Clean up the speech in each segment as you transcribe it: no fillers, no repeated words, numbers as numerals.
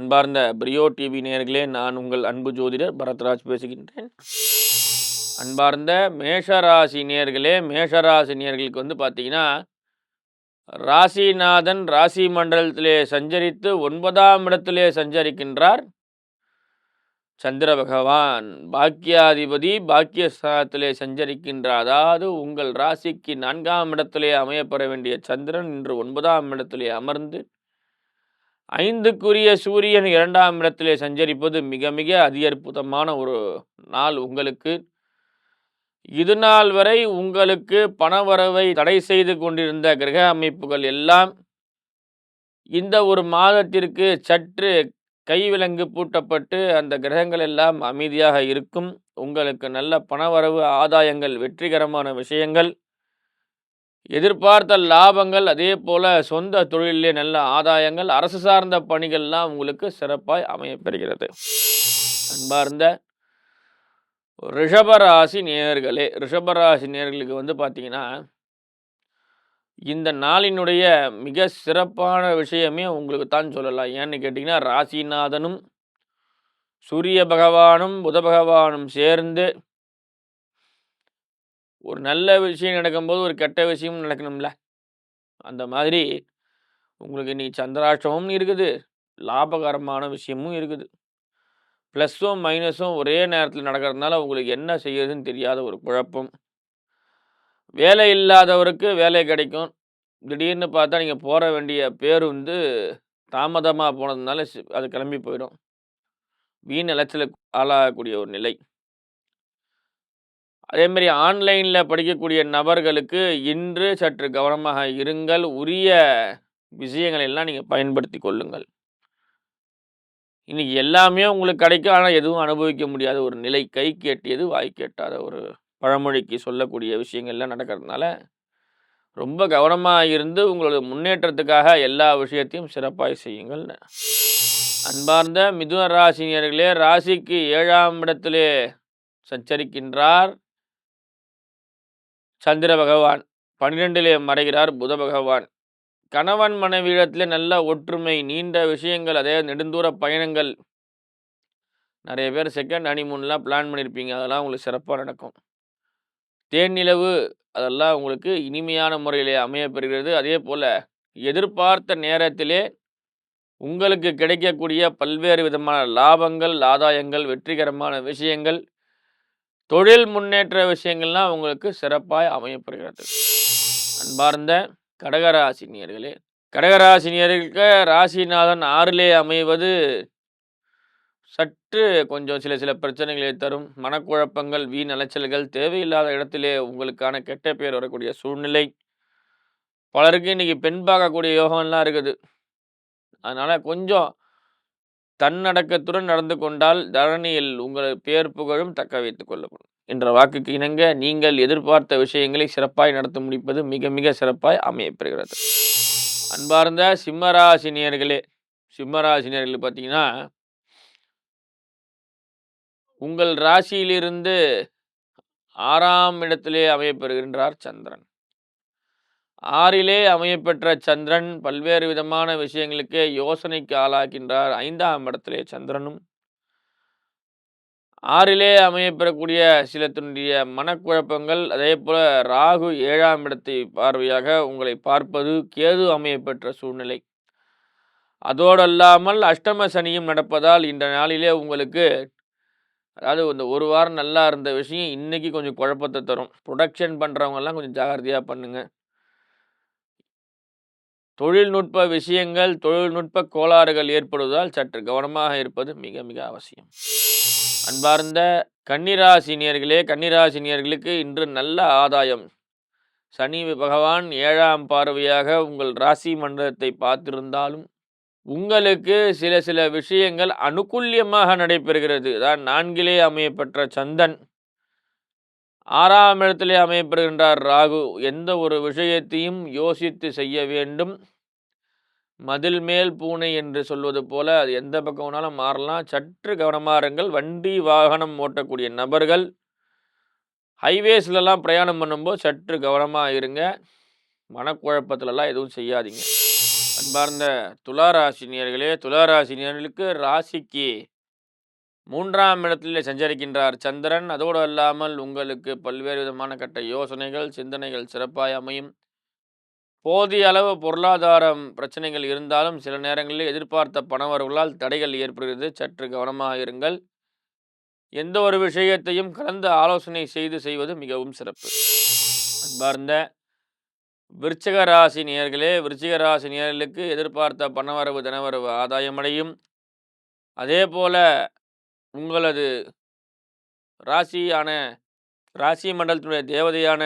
அன்பார்ந்த பிரியோ டிவி நேயர்களே, நான் உங்கள் அன்பு ஜோதிடர் பரத்ராஜ் பேசுகின்றேன். அன்பார்ந்த மேஷராசி நேயர்களே, மேஷராசி நேயர்களுக்கு பார்த்தீங்கன்னா, ராசிநாதன் ராசி மண்டலத்திலே சஞ்சரித்து 9ஆம் இடத்திலே சஞ்சரிக்கின்றார். சந்திர பகவான் பாக்கியாதிபதி பாக்கியஸ்தானத்திலே சஞ்சரிக்கின்றார். அதாவது உங்கள் ராசிக்கு 4ஆம் இடத்திலே அமையப்பெற வேண்டிய சந்திரன் இன்று 9ஆம் இடத்திலே அமர்ந்து 5க்குரிய சூரியன் 2ஆம் இடத்திலே சஞ்சரிப்பது மிக மிக அதி அற்புதமான ஒரு நாள் உங்களுக்கு. இது நாள் வரை உங்களுக்கு பணவரவை தடை செய்து கொண்டிருந்த கிரக அமைப்புகள் எல்லாம் இந்த ஒரு மாதத்திற்கு சற்று கைவிலங்கு பூட்டப்பட்டு அந்த கிரகங்கள் எல்லாம் அமைதியாக இருக்கும். உங்களுக்கு நல்ல பணவரவு, ஆதாயங்கள், வெற்றிகரமான விஷயங்கள், எதிர்பார்த்த லாபங்கள், அதே போல சொந்த தொழிலே நல்ல ஆதாயங்கள், அரசு சார்ந்த பணிகள்லாம் உங்களுக்கு சிறப்பாய் அமையப்பெறுகிறது. அன்பார்ந்த ரிஷபராசி நேயர்களே, ரிஷபராசி நேயர்களுக்கு பார்த்தீங்கன்னா, இந்த நாளினுடைய மிக சிறப்பான விஷயமே உங்களுக்கு தான் சொல்லலாம். ஏன்னு கேட்டிங்கன்னா, ராசிநாதனும் சூரிய பகவானும் புத பகவானும் சேர்ந்து ஒரு நல்ல விஷயம் நடக்கும்போது ஒரு கெட்ட விஷயமும் நடக்கணும்ல. அந்த மாதிரி உங்களுக்கு இன்னைக்கு சந்திராஷ்டமம் இருக்குது, லாபகரமான விஷயமும் இருக்குது. ப்ளஸ்ஸும் மைனஸும் ஒரே நேரத்தில் நடக்கிறதுனால உங்களுக்கு என்ன செய்யறதுன்னு தெரியாத ஒரு குழப்பம். வேலை இல்லாதவருக்கு வேலை கிடைக்கும். திடீர்னு பார்த்தா நீங்கள் போற வேண்டிய பேருந்து தாமதமாக போனதுனால அது கிளம்பி போயிடும். வீண் அலைச்சலுக்கு ஆளாகக்கூடிய ஒரு நிலை. அதேமாரி ஆன்லைனில் படிக்கக்கூடிய நபர்களுக்கு இன்று சற்று கவனமாக இருங்கள். உரிய விஷயங்களை எல்லாம் நீங்கள் பயன்படுத்தி கொள்ளுங்கள். இன்னைக்கு எல்லாமே உங்களுக்கு கிடைக்கும், ஆனால் எதுவும் அனுபவிக்க முடியாத ஒரு நிலை. கைக்கு எட்டியது வாய்க்கு எட்டாத ஒரு பழமொழிக்கு சொல்லக்கூடிய விஷயங்கள்லாம் நடக்கிறதுனால ரொம்ப கவனமாக இருந்து உங்களோட முன்னேற்றத்துக்காக எல்லா விஷயத்தையும் சிறப்பாக செய்யுங்கள். அன்பார்ந்த மிதுன ராசினியர்களே, ராசிக்கு 7ஆம் இடத்திலே சஞ்சரிக்கின்றார் சந்திர பகவான். 12லே மறைகிறார் புத பகவான். கணவன் மனைவியிடத்திலே நல்ல ஒற்றுமை, நீண்ட விஷயங்கள், அதே நெடுந்தூர பயணங்கள், நிறைய பேர் செகண்ட் ஹனிமூன்லாம் பிளான் பண்ணியிருப்பீங்க. அதெல்லாம் உங்களுக்கு சிறப்பாக நடக்கும். தேனிலவு அதெல்லாம் உங்களுக்கு இனிமையான முறையிலே அமையப்பெறுகிறது. அதே போல் எதிர்பார்த்த நேரத்திலே உங்களுக்கு கிடைக்கக்கூடிய பல்வேறு விதமான லாபங்கள், ஆதாயங்கள், வெற்றிகரமான விஷயங்கள், தொழில் முன்னேற்ற விஷயங்கள்லாம் உங்களுக்கு சிறப்பாக அமையப்பெறுகிறது. அன்பார்ந்த கடகராசினியர்களே, கடகராசினியர்களுக்கு ராசிநாதன் 6லே அமைவது சற்று கொஞ்சம் சில பிரச்சனைகளை தரும். மனக்குழப்பங்கள், வீண் அலைச்சல்கள், தேவையில்லாத இடத்திலே உங்களுக்கான கெட்ட பேர் வரக்கூடிய சூழ்நிலை. பலருக்கு இன்றைக்கி பெண் பார்க்கக்கூடிய யோகம்லாம் இருக்குது. அதனால் கொஞ்சம் தன்னடக்கத்துடன் நடந்து கொண்டால் தரணியில் உங்கள் பேர் புகழும் தக்க வைத்துக் கொள்ளப்படும் என்ற வாக்குக்கு இணங்க நீங்கள் எதிர்பார்த்த விஷயங்களை சிறப்பாய் நடத்த முடிப்பது மிக மிக சிறப்பாய் அமையப்பெறுகிறது. அன்பார்ந்த சிம்மராசினியர்களே, சிம்மராசினியர்கள் பார்த்தீங்கன்னா, உங்கள் ராசியிலிருந்து 6ஆம் இடத்திலே அமையப்பெறுகின்றார் சந்திரன். 6லே அமையப்பெற்ற சந்திரன் பல்வேறு விதமான விஷயங்களுக்கு யோசனைக்கு ஆளாக்கின்றார். 5ஆம் இடத்திலே சந்திரனும் 6லே அமையப்பெறக்கூடிய சிலத்தினுடைய மனக்குழப்பங்கள், அதே போல ராகு 7ஆம் இடத்தை பார்வையாக உங்களை பார்ப்பது, கேது அமையப்பெற்ற சூழ்நிலை. அதோடு அல்லாமல் அஷ்டம சனியும் நடப்பதால் இந்த நாளிலே உங்களுக்கு, அதாவது இந்த ஒரு வாரம் நல்லா இருந்த விஷயம் இன்றைக்கி கொஞ்சம் குழப்பத்தை தரும். ப்ரொடக்ஷன் பண்ணுறவங்கெல்லாம் கொஞ்சம் ஜாகிரதையாக பண்ணுங்கள். தொழில்நுட்ப விஷயங்கள், தொழில்நுட்ப கோளாறுகள் ஏற்படுவதால் சற்று கவனமாக இருப்பது மிக மிக அவசியம். அன்பார்ந்த கன்னிராசினியர்களே, கன்னிராசினியர்களுக்கு இன்று நல்ல ஆதாயம். சனி பகவான் 7ஆம் பார்வையாக உங்கள் ராசி மண்டலத்தை பார்த்திருந்தாலும் உங்களுக்கு சில விஷயங்கள் அனுகூல்யமாக நடைபெறுகிறது. அதான் 4லே அமையப்பெற்ற சந்தன் 6ஆம் இடத்திலே அமையப்பெறுகின்றார் ராகு. எந்த ஒரு விஷயத்தையும் யோசித்து செய்ய வேண்டும். மதில் மேல் பூனை என்று சொல்வது போல அது எந்த பக்கம் வேணாலும் மாறலாம். சற்று கவனமாக இருங்கள். வண்டி வாகனம் ஓட்டக்கூடிய நபர்கள் ஹைவேஸ்லலாம் பிரயாணம் பண்ணும்போது சற்று கவனமாக இருங்க. மனக்குழப்பத்திலலாம் எதுவும் செய்யாதீங்க. அன்பார்ந்த துளாராசினியர்களே, துளாராசினியர்களுக்கு ராசிக்கு 3ஆம் இடத்திலே சஞ்சரிக்கின்றார் சந்திரன். அதோடு அல்லாமல் உங்களுக்கு பல்வேறு விதமான கட்ட யோசனைகள், சிந்தனைகள் சிறப்பாய் அமையும். போதிய அளவு பொருளாதாரம் பிரச்சனைகள் இருந்தாலும் சில நேரங்களில் எதிர்பார்த்த பணவரவுகளால் தடைகள் ஏற்படுகிறது. சற்று கவனமாக இருங்கள். எந்த ஒரு விஷயத்தையும் கலந்து ஆலோசனை செய்வது மிகவும் சிறப்பு. அன்பார்ந்த விருச்சிக ராசி நேயர்களே, விருச்சிக ராசி நேயர்களுக்கு எதிர்பார்த்த பணவரவு தனவரவு ஆதாயமடையும். அதே போல உங்களது ராசியான ராசி மண்டலத்தினுடைய தேவதையான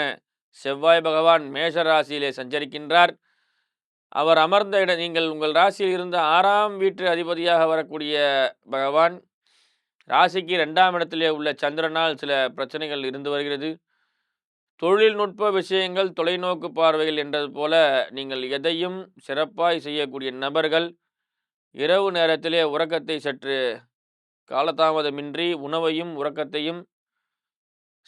செவ்வாய் பகவான் மேஷ ராசியிலே சஞ்சரிக்கின்றார். அவர் அமர்ந்த இடம் நீங்கள் உங்கள் ராசியில் இருந்த 6ஆம் வீட்டு அதிபதியாக வரக்கூடிய பகவான் ராசிக்கு 2ஆம் இடத்திலே உள்ள சந்திரனால் சில பிரச்சனைகள் இருந்து வருகிறது. தொழில்நுட்ப விஷயங்கள், தொலைநோக்கு பார்வைகள் என்றது போல நீங்கள் எதையும் சிறப்பாய் செய்யக்கூடிய நபர்கள். இரவு நேரத்திலே உறக்கத்தை சற்று காலதாமதமின்றி உணவையும் உறக்கத்தையும்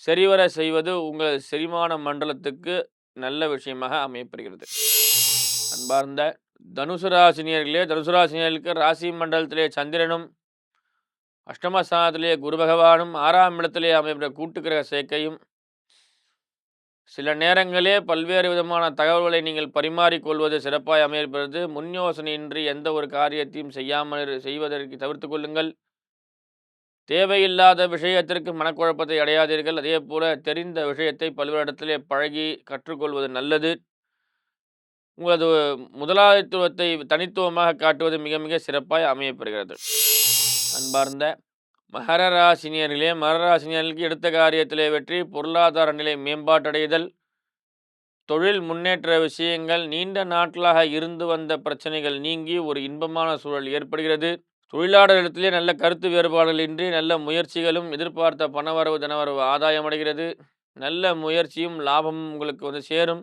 சரிவர செய்வது உங்கள் செரிமான மண்டலத்துக்கு நல்ல விஷயமாக அமையப்படுகிறது. அன்பார்ந்த தனுசு ராசினியர்களே, தனுசு ராசினியர்களுக்கு ராசி மண்டலத்திலே சந்திரனும், அஷ்டமஸ்தானத்திலே குரு பகவானும், 6ஆம் இடத்திலே அமைப்புற கூட்டுக்கிரக சேர்க்கையும், சில நேரங்களே பல்வேறு விதமான தகவல்களை நீங்கள் பரிமாறிக்கொள்வது சிறப்பாய் அமையப்படுகிறது. முன் யோசனையின்றி எந்த ஒரு காரியத்தையும் செய்வதற்கு தவிர்த்து கொள்ளுங்கள். தேவையில்லாத விஷயத்திற்கு மனக்குழப்பத்தை அடையாதீர்கள். அதே போல தெரிந்த விஷயத்தை பல்வேறு இடத்திலே பழகி கற்றுக்கொள்வது நல்லது. உங்களது முதலாளித்துவத்தை தனித்துவமாக காட்டுவது மிக மிக சிறப்பாய் அமையப்பெறுகிறது. அன்பார்ந்த மகர ராசினியர்களே, மகர ராசினியர்களுக்கு எடுத்த காரியத்திலே வெற்றி, பொருளாதார நிலை மேம்பாட்டடைதல், தொழில் முன்னேற்ற விஷயங்கள், நீண்ட நாட்களாக இருந்து வந்த பிரச்சனைகள் நீங்கி ஒரு இன்பமான சூழல் ஏற்படுகிறது. தொழிலாளர்களிடத்திலே நல்ல கருத்து வேறுபாடுகள் இன்றி நல்ல முயற்சிகளும், எதிர்பார்த்த பணவரவு தனவரவு ஆதாயமடைகிறது. நல்ல முயற்சியும் லாபமும் உங்களுக்கு சேரும்.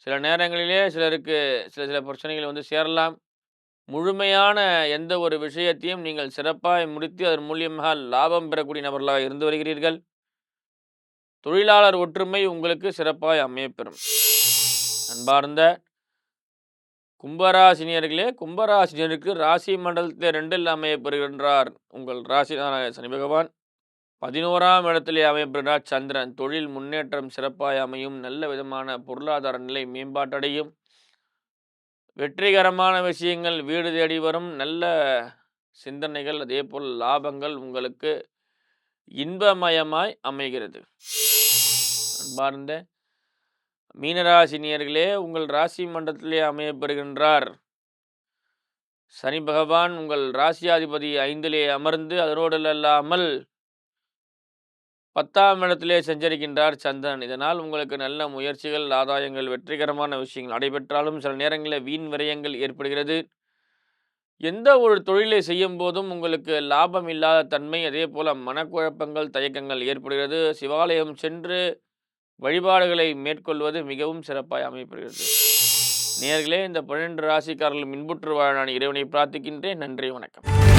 சில நேரங்களிலே சிலருக்கு சில பிரச்சனைகள் சேரலாம். முழுமையான எந்த ஒரு விஷயத்தையும் நீங்கள் சிறப்பாய் முடித்து அதன் மூலியமாக லாபம் பெறக்கூடிய நபர்களாக இருந்து வருகிறீர்கள். தொழிலாளர் ஒற்றுமை உங்களுக்கு சிறப்பாய் அமையப்பெறும். அன்பார்ந்த கும்பராசினியர்களே, கும்பராசினியருக்கு ராசி மண்டலத்தில் 2இல் அமையப்பெறுகின்றார் உங்கள் ராசிதான சனி பகவான். 11ஆம் இடத்திலே அமையப்பெறுகிறார் சந்திரன். தொழில் முன்னேற்றம் சிறப்பாய் அமையும். நல்ல விதமான பொருளாதார நிலை மேம்பாட்டடையும். வெற்றிகரமான விஷயங்கள் வீடு தேடி வரும். நல்ல சிந்தனைகள், அதே போல் லாபங்கள் உங்களுக்கு இன்பமயமாய் அமைகிறது. அன்பார்ந்த மீனராசினியர்களே, உங்கள் ராசி மண்டலத்திலே அமையப்பெறுகின்றார் சனி பகவான். உங்கள் ராசியாதிபதி 5இலே அமர்ந்து அதனோடு அல்லாமல் 10ஆம் இடத்திலே சஞ்சரிக்கின்றார் சந்திரன். இதனால் உங்களுக்கு நல்ல முயற்சிகள், ஆதாயங்கள், வெற்றிகரமான விஷயங்கள் நடைபெற்றாலும் சில நேரங்களில் வீண் விரயங்கள் ஏற்படுகிறது. எந்த ஒரு தொழிலை செய்யும் போதும் உங்களுக்கு லாபம் இல்லாத தன்மை, அதே போல மனக்குழப்பங்கள், தயக்கங்கள் ஏற்படுகிறது. சிவாலயம் சென்று வழிபாடுகளை மேற்கொள்வது மிகவும் சிறப்பாய் அமையப்படுகிறது. நேயர்களே, இந்த 12 ராசிக்காரர்களும் இன்புற்று வாழ நான் இறைவனை பிரார்த்திக்கின்றேன். நன்றி, வணக்கம்.